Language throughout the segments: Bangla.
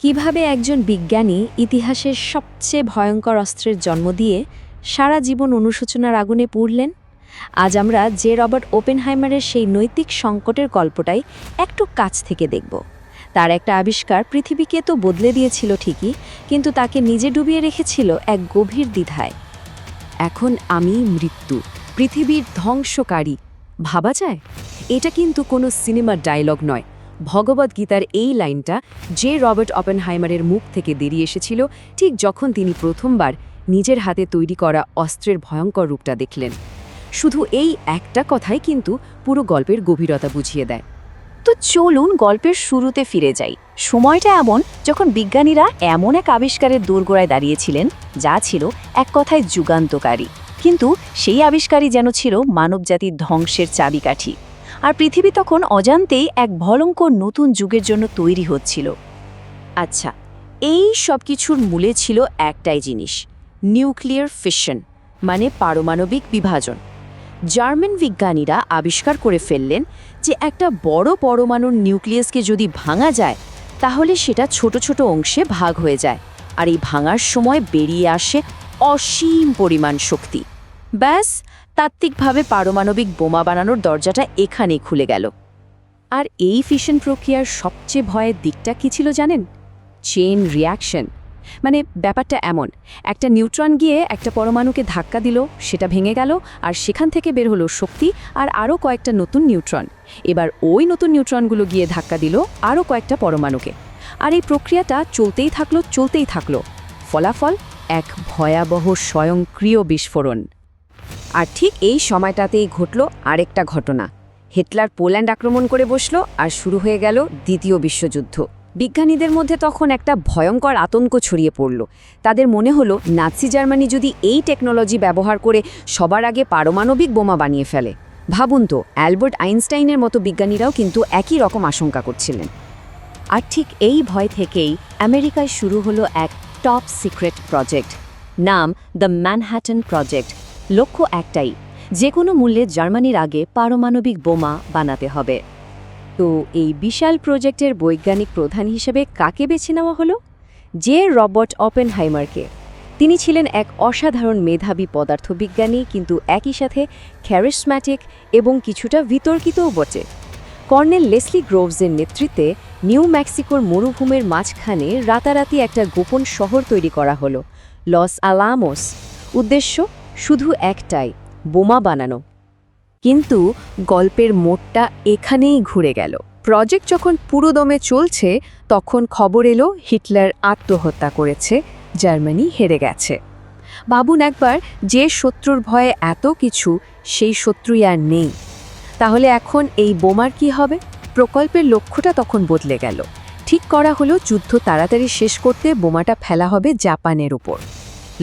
কিভাবে একজন বিজ্ঞানী ইতিহাসের সবচেয়ে ভয়ঙ্কর অস্ত্রের জন্ম দিয়ে সারা জীবন অনুশোচনার আগুনে পুড়লেন? আজ আমরা যে রবার্ট ওপেনহাইমারের সেই নৈতিক সংকটের গল্পটাই একটু কাছ থেকে দেখব। তার একটা আবিষ্কার পৃথিবীকে তো বদলে দিয়েছিল ঠিকই, কিন্তু তাকে নিজে ডুবিয়ে রেখেছিল এক গভীর দ্বিধায়। এখন আমি মৃত্যু, পৃথিবীর ধ্বংসকারী, ভাবা যায়? এটা কিন্তু কোনো সিনেমার ডায়লগ নয়। ভগবদ্গীতার এই লাইনটা যে রবার্ট অপেনহাইমারের মুখ থেকে বেরিয়ে এসেছিল ঠিক যখন তিনি প্রথমবার নিজের হাতে তৈরি করা অস্ত্রের ভয়ঙ্কর রূপটা দেখলেন। শুধু এই একটা কথাই কিন্তু পুরো গল্পের গভীরতা বুঝিয়ে দেয়। তো চলুন গল্পের শুরুতে ফিরে যাই। সময়টা এমন যখন বিজ্ঞানীরা এমন এক আবিষ্কারের দোরগোড়ায় দাঁড়িয়েছিলেন যা ছিল এক কথায় যুগান্তকারী, কিন্তু সেই আবিষ্কারই যেন ছিল মানবজাতির ধ্বংসের চাবিকাঠি। আর পৃথিবী তখন অজান্তেই এক ভয়ঙ্কর নতুন যুগের জন্য তৈরি হচ্ছিল। আচ্ছা, এই সব কিছুর মূলে ছিল একটাই জিনিস, নিউক্লিয়ার ফিশন, মানে পারমাণবিক বিভাজন। জার্মান বিজ্ঞানীরা আবিষ্কার করে ফেললেন যে একটা বড় পরমাণুর নিউক্লিয়াসকে যদি ভাঙা যায় তাহলে সেটা ছোট ছোট অংশে ভাগ হয়ে যায়, আর এই ভাঙার সময় বেরিয়ে আসে অসীম পরিমাণ শক্তি। ব্যাস, তাত্ত্বিকভাবে পারমাণবিক বোমা বানানোর দরজাটা এখানেই খুলে গেল। আর এই ফিশন প্রক্রিয়ার সবচেয়ে ভয়ের দিকটা কী ছিল জানেন? Chain reaction. মানে ব্যাপারটা এমন, একটা নিউট্রন গিয়ে একটা পরমাণুকে ধাক্কা দিল, সেটা ভেঙে গেল, আর সেখান থেকে বের হলো শক্তি আর আরও কয়েকটা নতুন নিউট্রন। এবার ওই নতুন নিউট্রনগুলো গিয়ে ধাক্কা দিল আরও কয়েকটা পরমাণুকে, আর এই প্রক্রিয়াটা চলতেই থাকলো। ফলাফল এক ভয়াবহ স্বয়ংক্রিয় বিস্ফোরণ। আর ঠিক এই সময়টাতেই ঘটল আরেকটা ঘটনা। হিটলার পোল্যান্ড আক্রমণ করে বসল আর শুরু হয়ে গেল দ্বিতীয় বিশ্বযুদ্ধ। বিজ্ঞানীদের মধ্যে তখন একটা ভয়ঙ্কর আতঙ্ক ছড়িয়ে পড়ল। তাদের মনে হলো নাৎসি জার্মানি যদি এই টেকনোলজি ব্যবহার করে সবার আগে পারমাণবিক বোমা বানিয়ে ফেলে। ভাবুন তো, অ্যালবার্ট আইনস্টাইনের মতো বিজ্ঞানীরাও কিন্তু একই রকম আশঙ্কা করছিলেন। আর ঠিক এই ভয় থেকেই আমেরিকায় শুরু হলো এক টপ সিক্রেট প্রজেক্ট, নাম দ্য ম্যানহাটন প্রজেক্ট। লক্ষ্য একটাই, যে কোনো মূল্যে জার্মানির আগে পারমাণবিক বোমা বানাতে হবে। তো এই বিশাল প্রজেক্টের বৈজ্ঞানিক প্রধান হিসেবে কাকে বেছে নেওয়া হলো? যে রবার্ট অপেনহাইমারকে। তিনি ছিলেন এক অসাধারণ মেধাবী পদার্থবিজ্ঞানী, কিন্তু একই সাথে ক্যারিসম্যাটিক এবং কিছুটা বিতর্কিতও বটে। কর্নেল লেসলি গ্রোভসের নেতৃত্বে নিউ মেক্সিকোর মরুভূমির মাঝখানে রাতারাতি একটা গোপন শহর তৈরি করা হলো, লস আলামোস। উদ্দেশ্য শুধু একটাই, বোমা বানানো। কিন্তু গল্পের মোড়টা এখানেই ঘুরে গেল। প্রজেক্ট যখন পুরোদমে চলছে তখন খবর এলো হিটলার আত্মহত্যা করেছে, জার্মানি হেরে গেছে। ভাবুন একবার, যে শত্রুর ভয়ে এত কিছু, সেই শত্রুই আর নেই। তাহলে এখন এই বোমার কি হবে? প্রকল্পের লক্ষ্যটা তখন বদলে গেল। ঠিক করা হলো যুদ্ধ তাড়াতাড়ি শেষ করতে বোমাটা ফেলা হবে জাপানের উপর।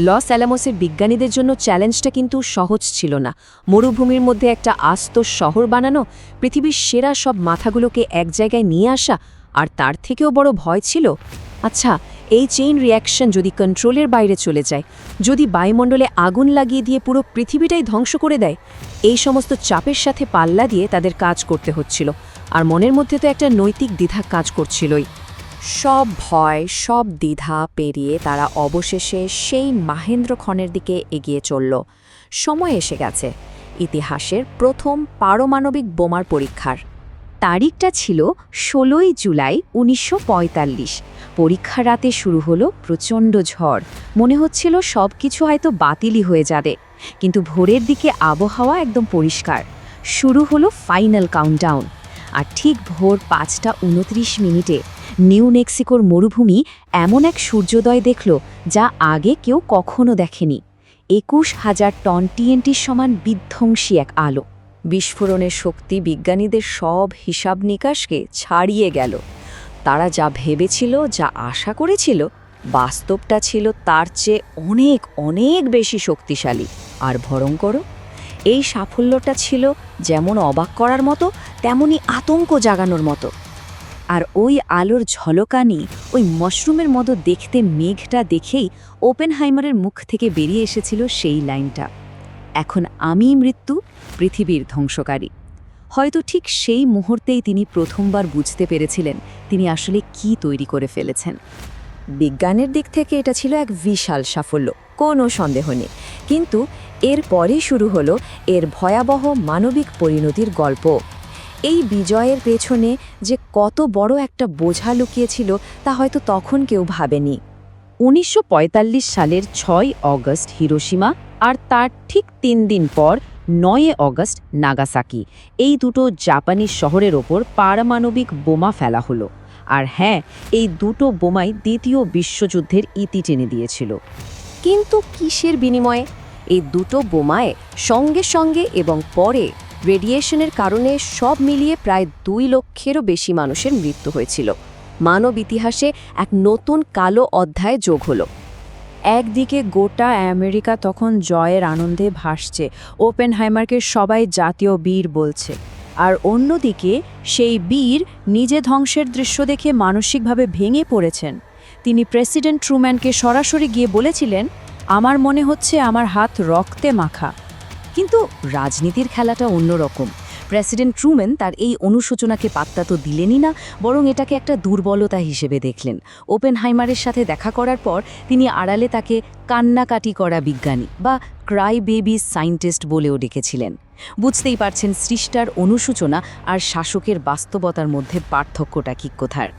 লস অ্যালামোসের বিজ্ঞানীদের জন্য চ্যালেঞ্জটা কিন্তু সহজ ছিল না। মরুভূমির মধ্যে একটা আস্ত শহর বানানো, পৃথিবীর সেরা সব মাথাগুলোকে এক জায়গায় নিয়ে আসা, আর তার থেকেও বড় ভয় ছিল, আচ্ছা, এই চেইন রিয়াকশন যদি কন্ট্রোলের বাইরে চলে যায়, যদি বায়ুমণ্ডলে আগুন লাগিয়ে দিয়ে পুরো পৃথিবীটাই ধ্বংস করে দেয়। এই সমস্ত চাপের সাথে পাল্লা দিয়ে তাদের কাজ করতে হচ্ছিল, আর মনের মধ্যে তো একটা নৈতিক দ্বিধা কাজ করছিলই। সব ভয়, সব দ্বিধা পেরিয়ে তারা অবশেষে সেই মাহেন্দ্রক্ষণের দিকে এগিয়ে চলল। সময় এসে গেছে ইতিহাসের প্রথম পারমাণবিক বোমার পরীক্ষার। তারিখটা ছিল 16ই জুলাই 1945। পরীক্ষা রাতে শুরু হলো প্রচণ্ড ঝড়। মনে হচ্ছিল সব কিছু হয়তো বাতিলই হয়ে যাবে, কিন্তু ভোরের দিকে আবহাওয়া একদম পরিষ্কার। শুরু হলো ফাইনাল কাউন্টডাউন। আর ঠিক ভোর 5:29 নিউ মেক্সিকোর মরুভূমি এমন এক সূর্যোদয় দেখল যা আগে কেউ কখনো দেখেনি। 21,000 টন টিএনটির সমান বিধ্বংসী এক আলো। বিস্ফোরণের শক্তি বিজ্ঞানীদের সব হিসাব নিকাশকে ছাড়িয়ে গেল। তারা যা ভেবেছিল, যা আশা করেছিল, বাস্তবটা ছিল তার চেয়ে অনেক অনেক বেশি শক্তিশালী আর ভয়ঙ্কর। এই সাফল্যটা ছিল যেমন অবাক করার মতো, তেমনি আতঙ্ক জাগানোর মতো। আর ওই আলোর ঝলকানি, ওই মাশরুমের মতো দেখতে মেঘটা দেখেই ওপেনহাইমারের মুখ থেকে বেরিয়ে এসেছিল সেই লাইনটা, এখন আমি মৃত্যু, পৃথিবীর ধ্বংসকারী। হয়তো ঠিক সেই মুহূর্তেই তিনি প্রথমবার বুঝতে পেরেছিলেন তিনি আসলে কি তৈরি করে ফেলেছেন। বিজ্ঞানের দিক থেকে এটা ছিল এক বিশাল সাফল্য, কোনো সন্দেহ নেই। কিন্তু এরপরই শুরু হলো এর ভয়াবহ মানবিক পরিণতির গল্প। এই বিজয়ের পেছনে যে কত বড় একটা বোঝা লুকিয়েছিল তা হয়তো তখন কেউ ভাবেনি। 1945 সালের 6 অগস্ট হিরোশিমা আর তার ঠিক 3 দিন পর 9 অগস্ট নাগাসাকি, এই দুটো জাপানি শহরের ওপর পারমাণবিক বোমা ফেলা হলো। আর হ্যাঁ, এই দুটো বোমাই দ্বিতীয় বিশ্বযুদ্ধের ইতি টেনে দিয়েছিল। কিন্তু কিসের বিনিময়ে? এই দুটো বোমায় সঙ্গে সঙ্গে এবং পরে রেডিয়েশনের কারণে সব মিলিয়ে প্রায় 2 লক্ষেরও বেশি মানুষের মৃত্যু হয়েছিল। মানব ইতিহাসে এক নতুন কালো অধ্যায় যোগ হলো। একদিকে গোটা আমেরিকা তখন জয়ের আনন্দে ভাসছে, ওপেনহাইমারকে সবাই জাতীয় বীর বলছে। আর অন্যদিকে সেই বীর নিজে ধ্বংসের দৃশ্য দেখে মানসিকভাবে ভেঙে পড়েছেন। তিনি প্রেসিডেন্ট ট্রুম্যানকে সরাসরি গিয়ে বলেছিলেন, আমার মনে হচ্ছে আমার হাত রক্তে মাখা। কিন্তু রাজনীতির খেলাটা অন্যরকম। প্রেসিডেন্ট ট্রুম্যান তার এই অনুশোচনাকে পাত্তা তো দিলেনই না, বরং এটাকে একটা দুর্বলতা হিসেবে দেখলেন। ওপেনহাইমারের সাথে দেখা করার পর তিনি আড়ালে তাকে কান্নাকাটি করা বিজ্ঞানী বা ক্রাই বেবি সায়েন্টিস্ট বলেও ডেকেছিলেন। বুঝতেই পারছেন সৃষ্টার অনুশোচনা আর শাসকের বাস্তবতার মধ্যে পার্থক্যটা কি কোথার।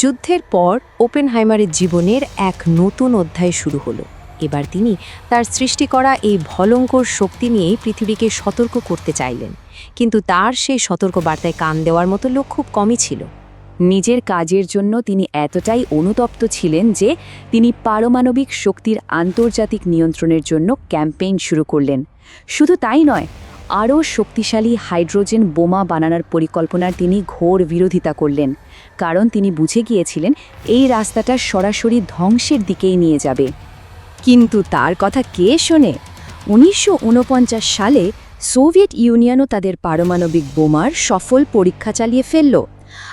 যুদ্ধের পর ওপেনহাইমারের জীবনের এক নতুন অধ্যায় শুরু হলো। এবার তিনি তার সৃষ্টি করা এই ভয়ঙ্কর শক্তি নিয়েই পৃথিবীকে সতর্ক করতে চাইলেন। কিন্তু তার সেই সতর্কবার্তায় কান দেওয়ার মতো লোক খুব কমই ছিল। নিজের কাজের জন্য তিনি এতটাই অনুতপ্ত ছিলেন যে তিনি পারমাণবিক শক্তির আন্তর্জাতিক নিয়ন্ত্রণের জন্য ক্যাম্পেইন শুরু করলেন। শুধু তাই নয়, আরও শক্তিশালী হাইড্রোজেন বোমা বানানোর পরিকল্পনার তিনি ঘোর বিরোধিতা করলেন, কারণ তিনি বুঝে গিয়েছিলেন এই রাস্তাটা সরাসরি ধ্বংসের দিকেই নিয়ে যাবে। কিন্তু তার কথা কে শোনে? 1949 সালে সোভিয়েত ইউনিয়নও তাদের পারমাণবিক বোমার সফল পরীক্ষা চালিয়ে ফেলল,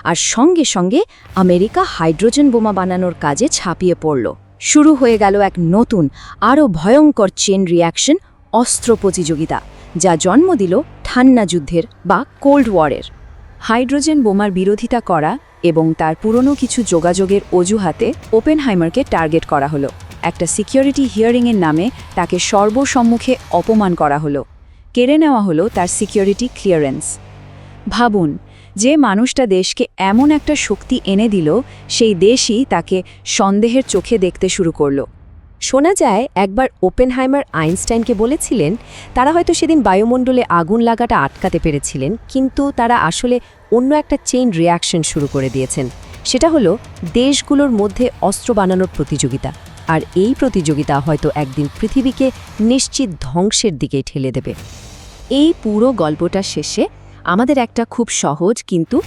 আর সঙ্গে সঙ্গে আমেরিকা হাইড্রোজেন বোমা বানানোর কাজে ঝাঁপিয়ে পড়ল। শুরু হয়ে গেল এক নতুন, আরও ভয়ঙ্কর চেন রিয়াকশন, অস্ত্র প্রতিযোগিতা, যা জন্ম দিল ঠান্ডা যুদ্ধের বা কোল্ড ওয়ারের। হাইড্রোজেন বোমার বিরোধিতা করা এবং তার পুরনো কিছু যোগাযোগের অজুহাতে ওপেনহাইমারকে টার্গেট করা হলো। একটা সিকিউরিটি হিয়ারিংয়ের নামে তাকে সর্বসম্মুখে অপমান করা হলো, কেড়ে নেওয়া হলো তার সিকিউরিটি ক্লিয়ারেন্স। ভাবুন, যে মানুষটা দেশকে এমন একটা শক্তি এনে দিল, সেই দেশই তাকে সন্দেহের চোখে দেখতে শুরু করলো। শোনা যায় একবার ওপেনহাইমার আইনস্টাইনকে বলেছিলেন তারা হয়তো সেদিন বায়ুমণ্ডলে আগুন লাগাটা আটকাতে পেরেছিলেন, কিন্তু তারা আসলে অন্য একটা চেইন রিয়াকশন শুরু করে দিয়েছেন। সেটা হলো দেশগুলোর মধ্যে অস্ত্র বানানোর প্রতিযোগিতা। আর এই প্রতিযোগিতা হয়তো একদিন পৃথিবীকে নিশ্চিত ধ্বংসের দিকে ঠেলে দেবে। এই পুরো গল্পটা শেষে আমাদের একটা খুব সহজ কিন্তু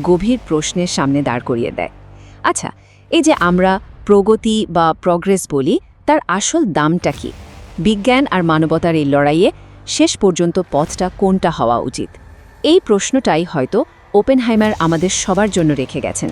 গভীর প্রশ্নের সামনে দাঁড় করিয়ে দেয়। আচ্ছা, এই যে আমরা প্রগতি বা প্রগ্রেস বলি, তার আসল দামটা কি? বিজ্ঞান আর মানবতার এই লড়াইয়ে শেষ পর্যন্ত পথটা কোনটা হওয়া উচিত? এই প্রশ্নটাই হয়তো ওপেনহাইমার আমাদের সবার জন্য রেখে গেছেন।